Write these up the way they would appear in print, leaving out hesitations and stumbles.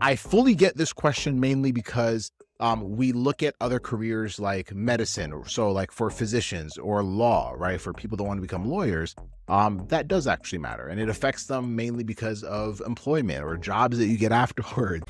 I fully get this question mainly because we look at other careers like medicine, or so like for physicians or law, right? For people that want to become lawyers, that does actually matter, and it affects them mainly because of employment or jobs that you get afterwards.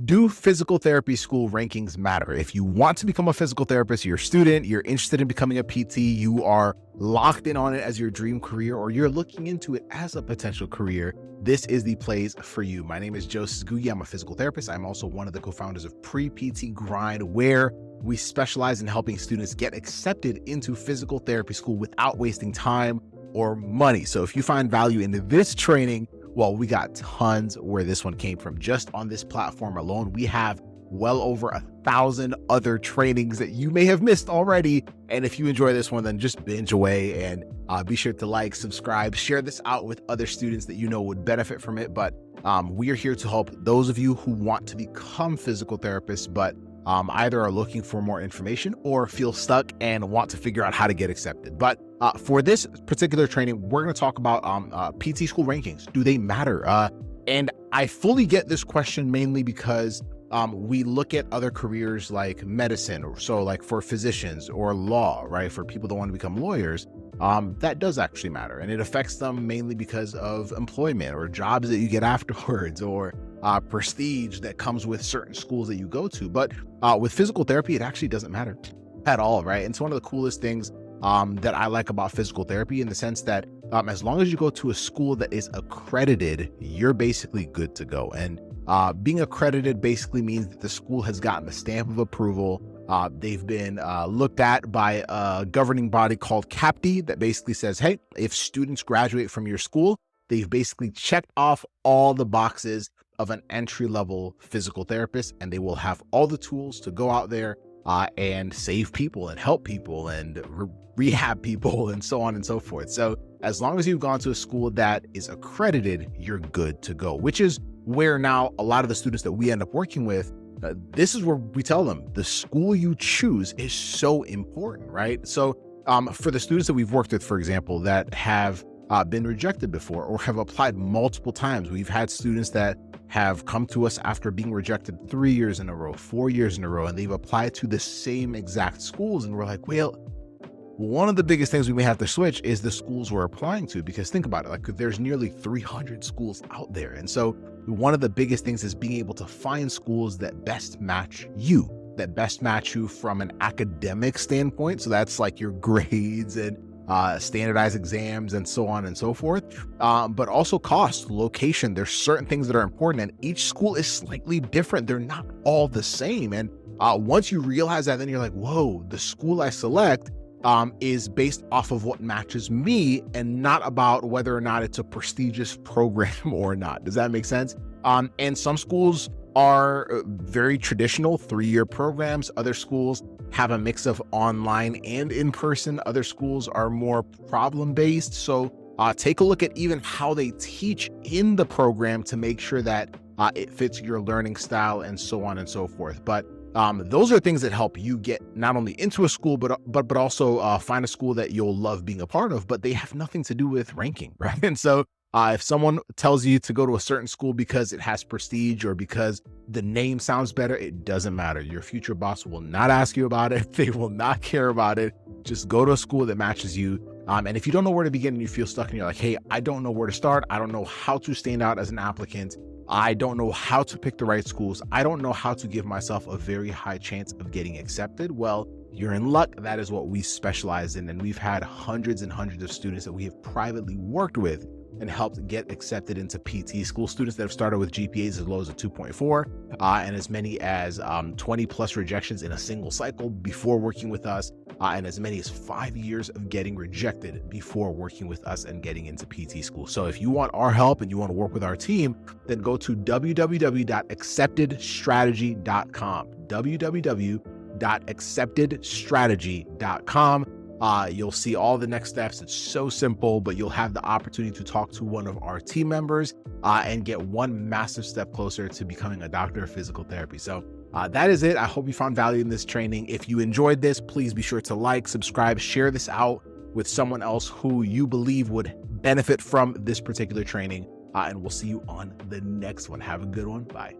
Do physical therapy school rankings matter? If you want to become a physical therapist, you're a student, you're interested in becoming a PT, you are locked in on it as your dream career, or you're looking into it as a potential career, this is the place for you. My name is Joseph Guyi. I'm a physical therapist. I'm also one of the co-founders of Pre-PT Grind, where we specialize in helping students get accepted into physical therapy school without wasting time or money. So if you find value in this training, well, we got tons where this one came from. Just on this platform alone, we have well over 1,000 other trainings that you may have missed already. And if you enjoy this one, then just binge away and be sure to like, subscribe, share this out with other students that you know would benefit from it. But we are here to help those of you who want to become physical therapists, but either are looking for more information or feel stuck and want to figure out how to get accepted. But for this particular training, we're going to talk about PT school rankings. Do they matter? And I fully get this question mainly because we look at other careers like medicine, or so like for physicians or law, right? For people that want to become lawyers, that does actually matter, and it affects them mainly because of employment or jobs that you get afterwards, or prestige that comes with certain schools that you go to. But with physical therapy, it actually doesn't matter at all, right? And it's one of the coolest things that I like about physical therapy, in the sense that as long as you go to a school that is accredited, you're basically good to go. And being accredited basically means that the school has gotten the stamp of approval. They've been looked at by a governing body called CAPTI that basically says, hey, if students graduate from your school, they've basically checked off all the boxes of an entry-level physical therapist, and they will have all the tools to go out there and save people and help people and rehab people and so on and so forth. So as long as you've gone to a school that is accredited, you're good to go, which is where now a lot of the students that we end up working with, this is where we tell them the school you choose is so important, right? So for the students that we've worked with, for example, that have been rejected before or have applied multiple times, we've had students that have come to us after being rejected 3 years in a row, 4 years in a row, and they've applied to the same exact schools. And we're like, well, one of the biggest things we may have to switch is the schools we're applying to, because think about it, like there's nearly 300 schools out there. And so one of the biggest things is being able to find schools that best match you, from an academic standpoint. So that's like your grades and standardized exams and so on and so forth, but also cost, location. There's certain things that are important, and each school is slightly different. They're not all the same. And once you realize that, then you're like, whoa, the school I select is based off of what matches me, and not about whether or not it's a prestigious program or not. Does that make sense? And some schools are very traditional 3-year programs. Other schools have a mix of online and in-person. Other schools are more problem-based. So take a look at even how they teach in the program to make sure that it fits your learning style and so on and so forth. But those are things that help you get not only into a school, but also find a school that you'll love being a part of, but they have nothing to do with ranking, right? And so if someone tells you to go to a certain school because it has prestige or because the name sounds better, it doesn't matter. Your future boss will not ask you about it. They will not care about it. Just go to a school that matches you. And if you don't know where to begin and you feel stuck and you're like, hey, I don't know where to start, I don't know how to stand out as an applicant, I don't know how to pick the right schools, I don't know how to give myself a very high chance of getting accepted, well, you're in luck. That is what we specialize in. And we've had hundreds and hundreds of students that we have privately worked with and helped get accepted into PT school. Students that have started with GPAs as low as a 2.4 and as many as 20 plus rejections in a single cycle before working with us, and as many as 5 years of getting rejected before working with us and getting into PT school. So if you want our help and you want to work with our team, then go to www.acceptedstrategy.com, www.acceptedstrategy.com. You'll see all the next steps. It's so simple, but you'll have the opportunity to talk to one of our team members and get one massive step closer to becoming a doctor of physical therapy. So That is it. I hope you found value in this training. If you enjoyed this, please be sure to like, subscribe, share this out with someone else who you believe would benefit from this particular training. And we'll see you on the next one. Have a good one. Bye.